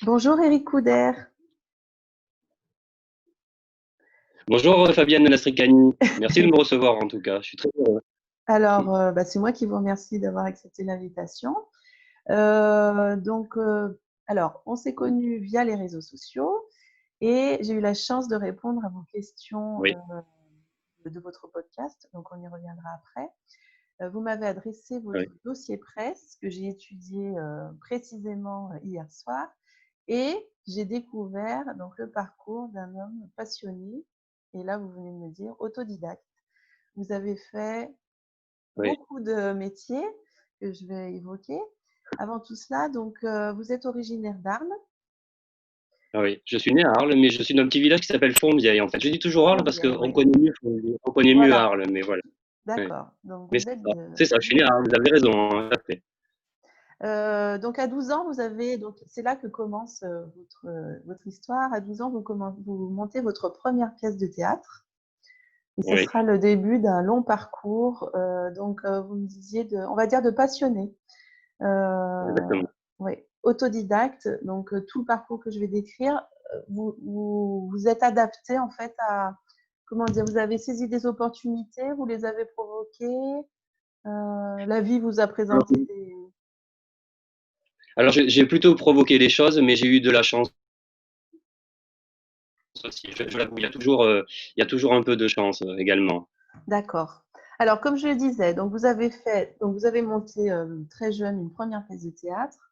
Bonjour Eric Couder. Bonjour Fabienne Lastricani, merci de me recevoir en tout cas, je suis très heureux. Alors, c'est moi qui vous remercie d'avoir accepté l'invitation. Donc, alors, on s'est connus via les réseaux sociaux et j'ai eu la chance de répondre à vos questions Oui, de votre podcast. Donc, on y reviendra après. Vous m'avez adressé oui, votre dossier presse que j'ai étudié précisément hier soir et j'ai découvert donc le parcours d'un homme passionné. Et là, vous venez de me dire autodidacte. Vous avez fait oui. beaucoup de métiers que je vais évoquer. Avant tout cela, donc, vous êtes originaire d'Arles? Ah oui. Je suis né à Arles, mais je suis d'un petit village qui s'appelle Fontvieille en fait. Je dis toujours Arles parce Fontvieille, qu'on oui. connaît mieux Fontvieille, on connaît mieux Voilà, Arles, mais voilà. Oui. d'accord. Donc, Mais vous êtes de... c'est ça, je suis né à Arles, vous avez raison, hein, tout à fait. Donc, à 12 ans, vous avez... Donc, c'est là que commence votre histoire. À 12 ans, vous montez votre première pièce de théâtre. Et ce Oui, sera le début d'un long parcours. Donc, vous me disiez, on va dire, de passionné. exactement. Oui, autodidacte. Donc, tout le parcours que je vais décrire, vous êtes adapté en fait à, comment dire, vous avez saisi des opportunités, vous les avez provoquées, la vie vous a Alors, présenté des... alors, j'ai plutôt provoqué les choses, mais j'ai eu de la chance aussi. Je l'avoue, il y a toujours un peu de chance également. D'accord. Alors, comme je le disais, donc vous avez monté très jeune une première pièce de théâtre.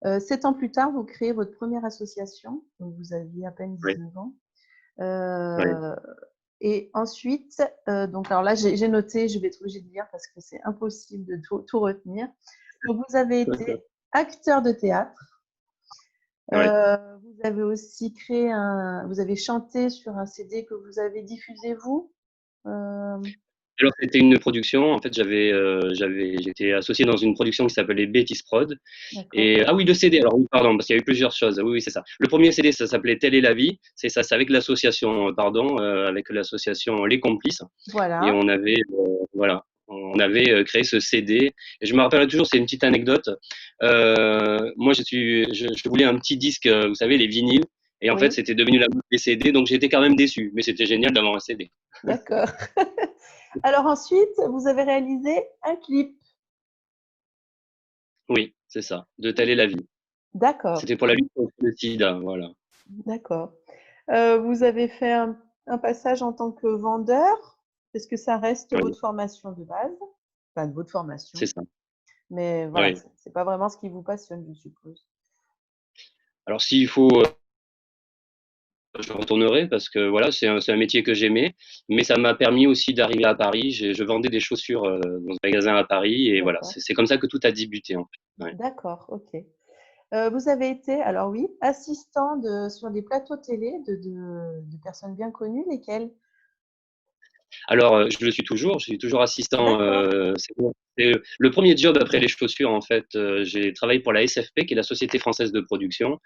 7 ans plus tard, vous créez votre première association, donc vous aviez à peine Oui, 19 ans. oui, Euh, Et ensuite, donc alors là, j'ai noté, je vais être obligée de lire parce que c'est impossible de tout retenir. Donc, vous avez été acteur de théâtre. oui. Vous avez aussi vous avez chanté sur un CD que vous avez diffusé vous. Euh, Alors c'était une production, en fait j'étais associé dans une production qui s'appelait Betis Prod. d'accord, Et ah oui, le CD, alors oui, pardon, parce qu'il y a eu plusieurs choses. Oui, oui, c'est ça. Le premier CD, ça s'appelait Telle est la vie. C'est ça, c'est avec l'association, avec l'association Les Complices. Et voilà. on avait, voilà, on avait créé ce CD. Et je me rappelle toujours, c'est une petite anecdote. Moi, je voulais un petit disque, vous savez, les vinyles. Et en fait, Oui, c'était devenu la mode des CD, donc j'étais quand même déçu. Mais c'était génial d'avoir un CD. d'accord. Alors ensuite, vous avez réalisé un clip. Oui, c'est ça. De Telle est la vie. D'accord, C'était pour la lutte contre le sida, voilà. d'accord. Vous avez fait un passage en tant que vendeur. Est-ce que ça reste Oui, votre formation de base? Enfin, de votre c'est formation. ça. Mais voilà, Oui. c'est pas vraiment ce qui vous passionne, je suppose. Alors s'il faut, je retournerai parce que voilà, c'est un métier que j'aimais, mais ça m'a permis aussi d'arriver à Paris. Je vendais des chaussures dans un magasin à Paris et voilà, D'accord. c'est comme ça que tout a débuté en fait. Ouais. D'accord, ok. Vous avez été, alors oui, assistant sur des plateaux télé de personnes bien connues, lesquelles? Alors, je suis toujours assistant. D'accord, C'est le premier job après les chaussures en fait. J'ai travaillé pour la SFP, qui est la Société française de production.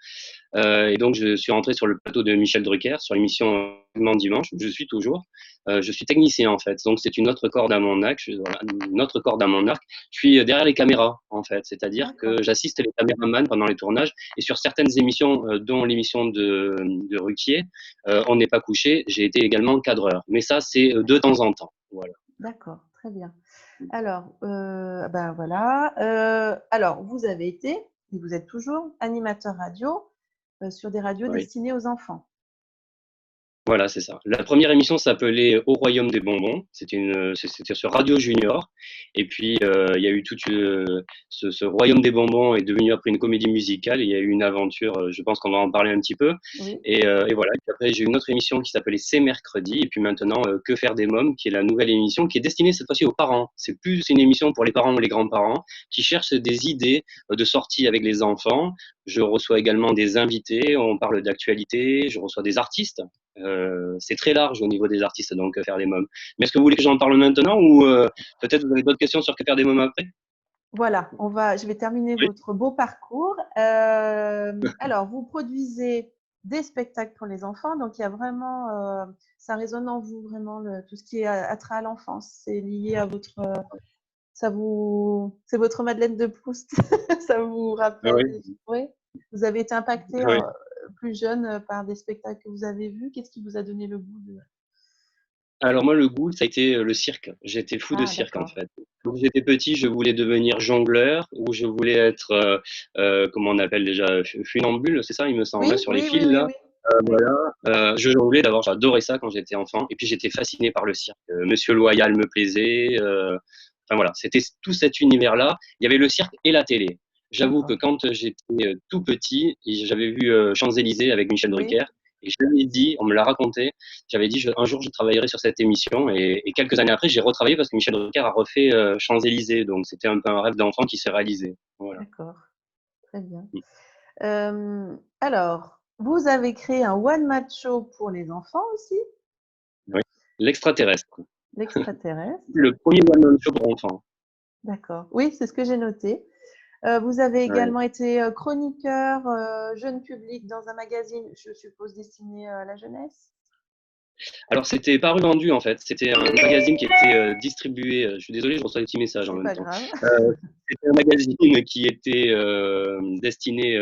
Et donc, je suis rentré sur le plateau de Michel Drucker, sur l'émission Dimanche, où je suis toujours. Je suis technicien, en fait. Donc, c'est une autre corde à mon arc. Voilà, une autre corde à mon arc. Je suis derrière les caméras, en fait. C'est-à-dire d'accord, que j'assiste les caméramans pendant les tournages. Et sur certaines émissions, dont l'émission de Ruquier, On n'est pas couché, j'ai été également cadreur. Mais ça, c'est de temps en temps. Voilà. d'accord, très bien. Alors, ben voilà. Alors, vous avez été, et vous êtes toujours, animateur radio sur des radios Oui. destinées aux enfants. Voilà, c'est ça. La première émission s'appelait Au Royaume des Bonbons. C'était sur Radio Junior. Et puis, il y a eu ce Royaume des Bonbons est devenu après une comédie musicale. Et il y a eu une aventure, je pense qu'on va en parler un petit peu. Oui, Et voilà. Et puis après, j'ai eu une autre émission qui s'appelait C'est mercredi. Et puis maintenant, Que faire des mômes, qui est la nouvelle émission, qui est destinée cette fois-ci aux parents. C'est plus une émission pour les parents ou les grands-parents qui cherchent des idées de sortie avec les enfants. Je reçois également des invités, on parle d'actualité, je reçois des artistes. C'est très large au niveau des artistes, donc Que faire des mômes. Mais est-ce que vous voulez que j'en parle maintenant ou peut-être vous avez d'autres questions sur Que faire des mômes après? voilà, je vais terminer Oui, votre beau parcours. Alors, vous produisez des spectacles pour les enfants, donc il y a vraiment, ça résonne en vous vraiment tout ce qui est attrait à l'enfance. C'est lié à votre, c'est votre Madeleine de Proust. Ça vous ah rappelle, oui. oui, Vous avez été impacté Oui. plus jeune par des spectacles que vous avez vus. Qu'est-ce qui vous a donné le goût de… Alors moi, le goût, ça a été le cirque. J'étais fou de Ah, cirque en d'accord. fait. Quand j'étais petit, je voulais devenir jongleur ou je voulais être, comment on appelle déjà, funambule, c'est ça, il me semble, hein, Oui, sur les oui, oui, fils oui, là. oui. Oui, Voilà. Je jonglais d'abord, j'adorais ça quand j'étais enfant. Et puis j'étais fasciné par le cirque. Monsieur Loyal me plaisait. Enfin voilà, c'était tout cet univers-là. Il y avait le cirque et la télé. J'avoue que d'accord. quand j'étais tout petit, j'avais vu Champs-Élysées avec Michel Oui, Drucker. Et je lui ai dit, on me l'a raconté, j'avais dit un jour je travaillerai sur cette émission et quelques années après j'ai retravaillé parce que Michel Drucker a refait Champs-Élysées, donc c'était un peu un rêve d'enfant qui s'est réalisé. Voilà. d'accord. Très bien. Alors, vous avez créé un one-man show pour les enfants aussi, Oui. L'extraterrestre. l'extraterrestre. Le premier one-man show pour enfants. D'accord. Oui, c'est ce que j'ai noté. Vous avez Ouais. également été chroniqueur jeune public dans un magazine, je suppose, destiné à la jeunesse. Alors c'était pas revendu en fait, c'était un magazine qui était distribué. Je suis désolé, je reçois des petits messages en C'est même pas temps. grave. C'était un magazine qui était destiné,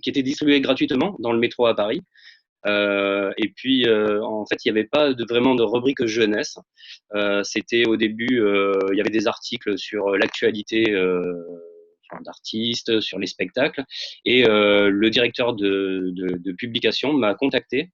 qui était distribué gratuitement dans le métro à Paris. Et puis, en fait, il n'y avait pas vraiment de rubrique jeunesse. C'était au début, il y avait des articles sur l'actualité d'artistes, sur les spectacles. Et le directeur de publication m'a contacté.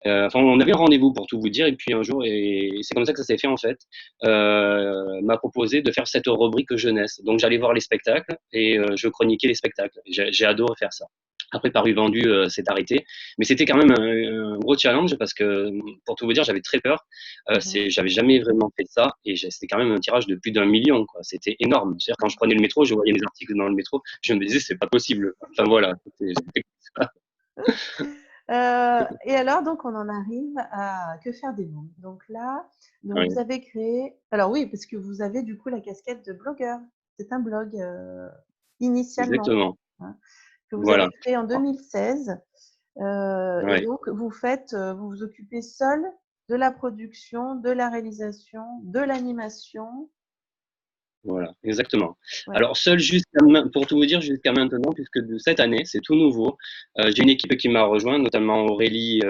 Enfin, on avait un rendez-vous pour tout vous dire, et puis un jour, et c'est comme ça que ça s'est fait en fait, m'a proposé de faire cette rubrique jeunesse. Donc j'allais voir les spectacles et je chroniquais les spectacles. J'ai adoré faire ça. Après, Paru Vendu s'est arrêté, mais c'était quand même un gros challenge parce que, pour tout vous dire, j'avais très peur. Mhm. J'avais jamais vraiment fait ça et c'était quand même un tirage de plus d'1 million, quoi. C'était énorme. C'est-à-dire quand je prenais le métro, je voyais les articles dans le métro, je me disais c'est pas possible. Enfin voilà. Et alors, donc, on en arrive à Que faire des mômes. Donc là, donc vous Ouais, avez créé. Alors oui, parce que vous avez du coup la casquette de blogueur. C'est un blog initialement, exactement. hein, que vous avez Voilà. créé en 2016. Et Ouais. donc, vous vous occupez seul de la production, de la réalisation, de l'animation. Voilà, exactement. Ouais. Alors seul pour tout vous dire, jusqu'à maintenant, puisque de cette année, c'est tout nouveau, j'ai une équipe qui m'a rejoint, notamment Aurélie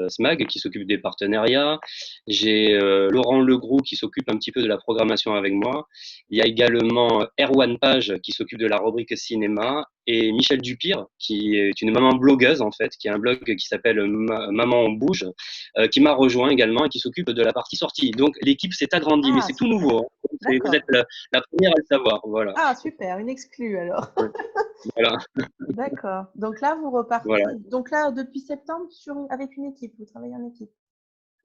Smag, qui s'occupe des partenariats. J'ai Laurent Legroux, qui s'occupe un petit peu de la programmation avec moi. Il y a également Erwan Page, qui s'occupe de la rubrique cinéma. Et Michel Dupire, qui est une maman blogueuse, en fait, qui a un blog qui s'appelle Maman on bouge, qui m'a rejoint également et qui s'occupe de la partie sortie. Donc l'équipe s'est agrandie, mais Ah, c'est tout super. nouveau, hein. Vous êtes D'accord. la première à le savoir, voilà. Ah, super, une exclue alors. Ouais, voilà, D'accord. Donc là, vous repartez. voilà. Donc là, depuis septembre, avec une équipe, vous travaillez en équipe.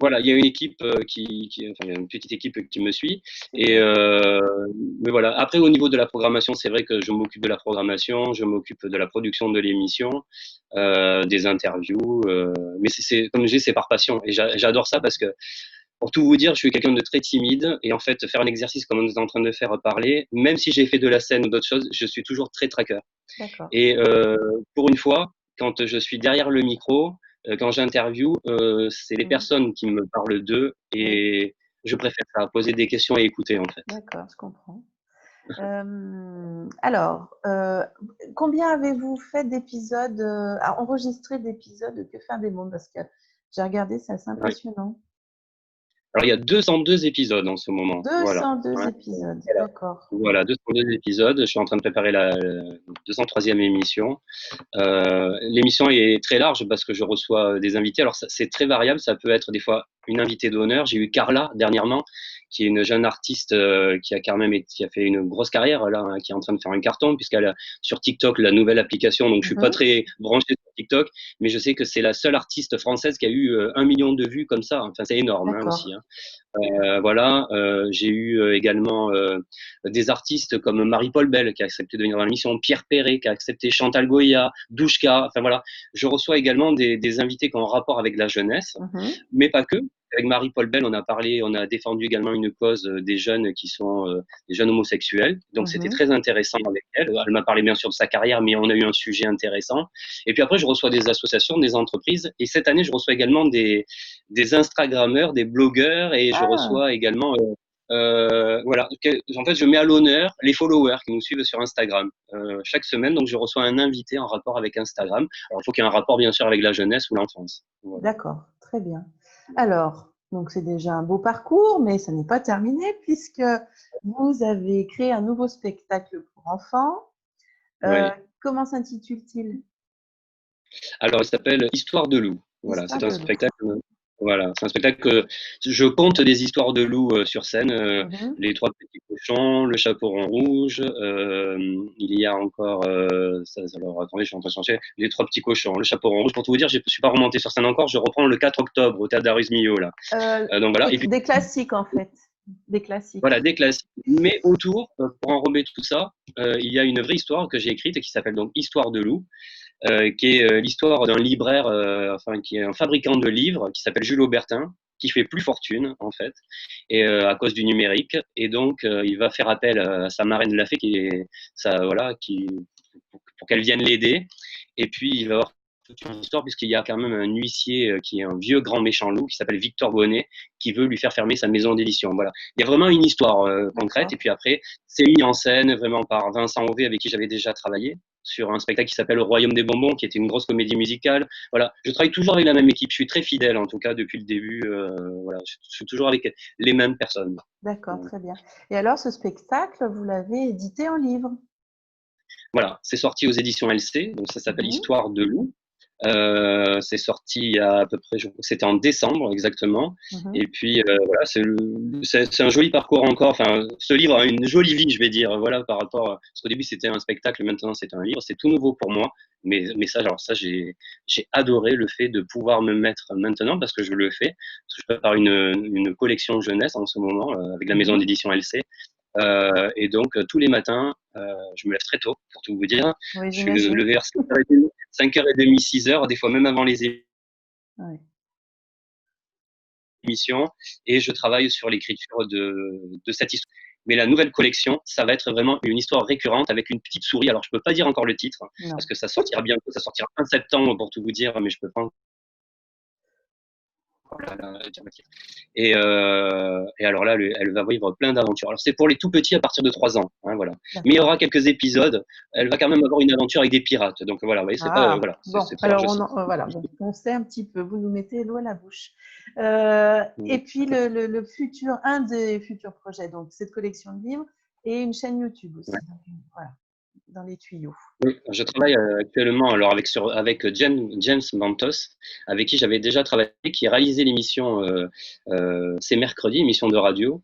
Voilà, il y a une équipe enfin, il y a une petite équipe qui me suit. Et Super. mais voilà. Après, au niveau de la programmation, c'est vrai que je m'occupe de la programmation, je m'occupe de la production de l'émission, des interviews. Mais comme je dis, c'est par passion. Et j'adore ça parce que, pour tout vous dire, je suis quelqu'un de très timide. Et en fait, faire un exercice comme on est en train de faire parler, même si j'ai fait de la scène ou d'autres choses, je suis toujours très traqueur. D'accord. Et pour une fois, quand je suis derrière le micro, quand j'interviewe, c'est les Mhm. personnes qui me parlent d'eux Oui, et je préfère ça, poser des questions et écouter en fait. d'accord, je comprends. Alors, combien avez-vous fait d'épisodes, enregistré d'épisodes de Que faire des mômes? Parce que j'ai regardé, c'est assez Ouais. impressionnant. Alors il y a 202 épisodes en ce moment, voilà. 202 Ouais. épisodes, Voilà. d'accord. Voilà, 202 épisodes. Je suis en train de préparer la 203e émission. L'émission est très large parce que je reçois des invités. Alors c'est très variable, ça peut être des fois une invitée d'honneur. J'ai eu Carla dernièrement, qui est une jeune artiste qui a quand même qui a fait une grosse carrière là, hein, qui est en train de faire un carton puisqu'elle a sur TikTok la nouvelle application. Donc je suis pas Mhm. très branché sur TikTok, mais je sais que c'est la seule artiste française qui a eu 1 million de vues comme ça. Enfin c'est énorme hein, D'accord. aussi. Hein. Voilà, j'ai eu également des artistes comme Marie-Paul Bell qui a accepté de venir dans l'émission, Pierre Perret qui a accepté, Chantal Goya, Douchka. Enfin voilà, je reçois également des invités qui ont un rapport avec la jeunesse, Mhm. mais pas que. Avec Marie-Paul Bell, on a parlé, on a défendu également une cause des jeunes qui sont des jeunes homosexuels. Donc c'était Mhm. très intéressant avec elle. Elle m'a parlé bien sûr de sa carrière, mais on a eu un sujet intéressant. Et puis après, je reçois des associations, des entreprises. Et cette année, je reçois également des Instagrammeurs, des blogueurs, et je Ah, reçois également Voilà. En fait, je mets à l'honneur les followers qui nous suivent sur Instagram. Chaque semaine, donc, je reçois un invité en rapport avec Instagram. Alors, il faut qu'il y ait un rapport, bien sûr, avec la jeunesse ou l'enfance. Voilà. D'accord, très bien. Alors, donc c'est déjà un beau parcours, mais ça n'est pas terminé puisque vous avez créé un nouveau spectacle pour enfants. Oui. Comment s'intitule-t-il? Alors, il s'appelle Histoire de loup. Voilà, Histoire c'est un de loup. spectacle. Voilà, c'est un spectacle que je conte des histoires de loups sur scène. Mhm. Les trois petits cochons, le chaperon rouge. Il y a encore. Alors, attendez, je suis en train de changer. Les trois petits cochons, le chaperon rouge. Pour tout vous dire, je ne suis pas remonté sur scène encore. Je reprends le 4 octobre au Théâtre d'Arus Millau là. Donc voilà. Et puis Des classiques en fait, des classiques. voilà, des classiques. Mais autour, pour enrober tout ça, il y a une vraie histoire que j'ai écrite et qui s'appelle donc Histoire de loup. Qui est l'histoire d'un libraire, enfin qui est un fabricant de livres, qui s'appelle Jules Aubertin, qui fait plus fortune en fait, et à cause du numérique. Et donc il va faire appel à sa marraine de la fée, qui est voilà, pour qu'elle vienne l'aider. Et puis il va avoir toute une histoire puisqu'il y a quand même un huissier qui est un vieux grand méchant loup qui s'appelle Victor Bonnet, qui veut lui faire fermer sa maison d'édition. Voilà, il y a vraiment une histoire concrète. Et puis après, c'est mis en scène vraiment par Vincent Auvé, avec qui j'avais déjà travaillé sur un spectacle qui s'appelle Le Royaume des Bonbons, qui était une grosse comédie musicale. Voilà, je travaille toujours avec la même équipe. Je suis très fidèle, en tout cas, depuis le début. Voilà, je suis toujours avec les mêmes personnes. D'accord, très bien. Et alors, ce spectacle, vous l'avez édité en livre? Voilà, c'est sorti aux éditions LC, donc ça s'appelle Mhm. Histoire de loup. C'est sorti il y a à peu près, je crois que c'était en décembre exactement. Mhm. Et puis voilà, c'est un joli parcours encore. Enfin, ce livre a une jolie vie, je vais dire. Voilà, par rapport parce qu'au début c'était un spectacle, maintenant c'est un livre. C'est tout nouveau pour moi. Mais ça, alors ça, j'ai adoré le fait de pouvoir me mettre maintenant parce que je le fais. Parce que je prépare une collection jeunesse en ce moment avec la maison Mhm. d'édition LC. Et donc, tous les matins, je me lève très tôt, pour tout vous dire. Oui, Je suis j'imagine. levé vers 5h30, 5h30, 6h, des fois même avant les Ouais. émissions, et je travaille sur l'écriture de cette histoire. Mais la nouvelle collection, ça va être vraiment une histoire récurrente avec une petite souris. Alors, je peux pas dire encore le titre, parce Non. que ça sortira bientôt, ça sortira fin septembre, pour tout vous dire, mais je peux pas dire le titre. Et alors là, elle va vivre plein d'aventures. Alors, c'est pour les tout petits à partir de 3 ans, hein, voilà. Mais il y D'accord. aura quelques épisodes. Elle va quand même avoir une aventure avec des pirates. Donc voilà, vous voyez, c'est pas, Ah, voilà, bon, c'est pour, alors je sais. voilà, bon, on sait un petit peu, vous nous mettez l'eau à la bouche. Et puis le futur, un des futurs projets, donc cette collection de livres et une chaîne YouTube aussi. Ouais. Donc, voilà, dans les tuyaux. Oui, je travaille actuellement alors avec James Mantos, avec qui j'avais déjà travaillé, qui a réalisé l'émission C'est mercredi, émission de radio,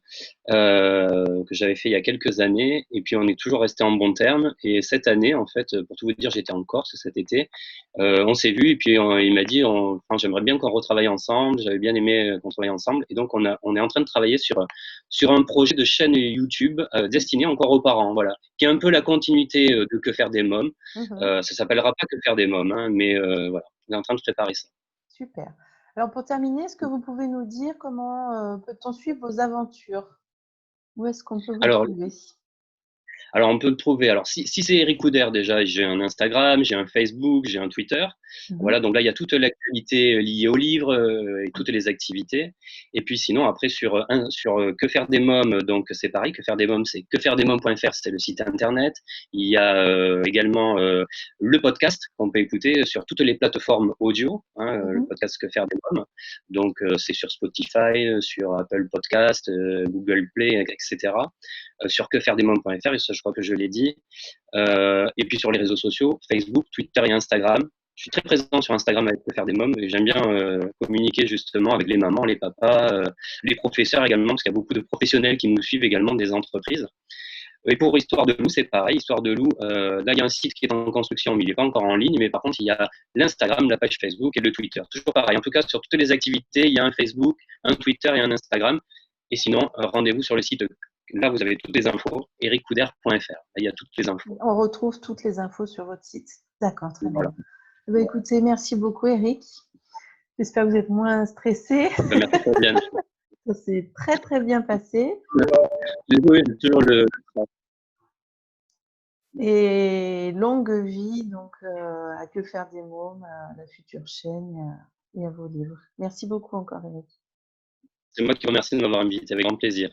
que j'avais fait il y a quelques années. Et puis on est toujours resté en bons termes. Et cette année, en fait, pour tout vous dire, j'étais en Corse cet été. On s'est vu et puis il m'a dit, enfin, j'aimerais bien qu'on retravaille ensemble. J'avais bien aimé qu'on travaille ensemble. Et donc on est en train de travailler sur un projet de chaîne YouTube destiné encore aux parents, voilà, qui est un peu la continuité de Que faire des mômes. Mhm. Ça s'appellera pas Que faire des mômes, hein, mais voilà, on est en train de préparer ça. Super. Alors pour terminer, est-ce que vous pouvez nous dire comment peut-on suivre vos aventures? Où est-ce qu'on peut vous Alors, trouver? Alors, on peut me trouver. Alors, si c'est Eric Couder, déjà, j'ai un Instagram, j'ai un Facebook, j'ai un Twitter. Mhm. Voilà, donc là, il y a toute l'actualité liée au livre et toutes les activités. Et puis, sinon, après, sur Que faire des mômes, donc c'est pareil. Que faire des mômes, c'est quefairedesmômes.fr, c'est le site internet. Il y a également le podcast qu'on peut écouter sur toutes les plateformes audio, hein, le Mhm. podcast Que faire des mômes. Donc, c'est sur Spotify, sur Apple Podcast, Google Play, etc. Sur quefairedesmômes.fr, et ça, je crois que je l'ai dit. Et puis sur les réseaux sociaux, Facebook, Twitter et Instagram. Je suis très présent sur Instagram avec Que faire des mômes, et j'aime bien communiquer justement avec les mamans, les papas, les professeurs également, parce qu'il y a beaucoup de professionnels qui nous suivent également, des entreprises. Et pour Histoire de loup, c'est pareil. Histoire de loup, là, il y a un site qui est en construction, mais il n'est pas encore en ligne. Mais par contre, il y a l'Instagram, la page Facebook et le Twitter. Toujours pareil. En tout cas, sur toutes les activités, il y a un Facebook, un Twitter et un Instagram. Et sinon, rendez-vous sur le site. Là, vous avez toutes les infos, ericouder.fr. Là, il y a toutes les infos. On retrouve toutes les infos sur votre site. D'accord, très bien. Voilà. Eh bien, écoutez, merci beaucoup, Eric. J'espère que vous êtes moins stressé. Ben, merci, Fabienne. Ça s'est très, très bien passé. Oui, toujours le. Et longue vie donc à Que faire des mômes, à la future chaîne et à vos livres. Merci beaucoup encore, Eric. C'est moi qui vous remercie de m'avoir invité avec grand plaisir.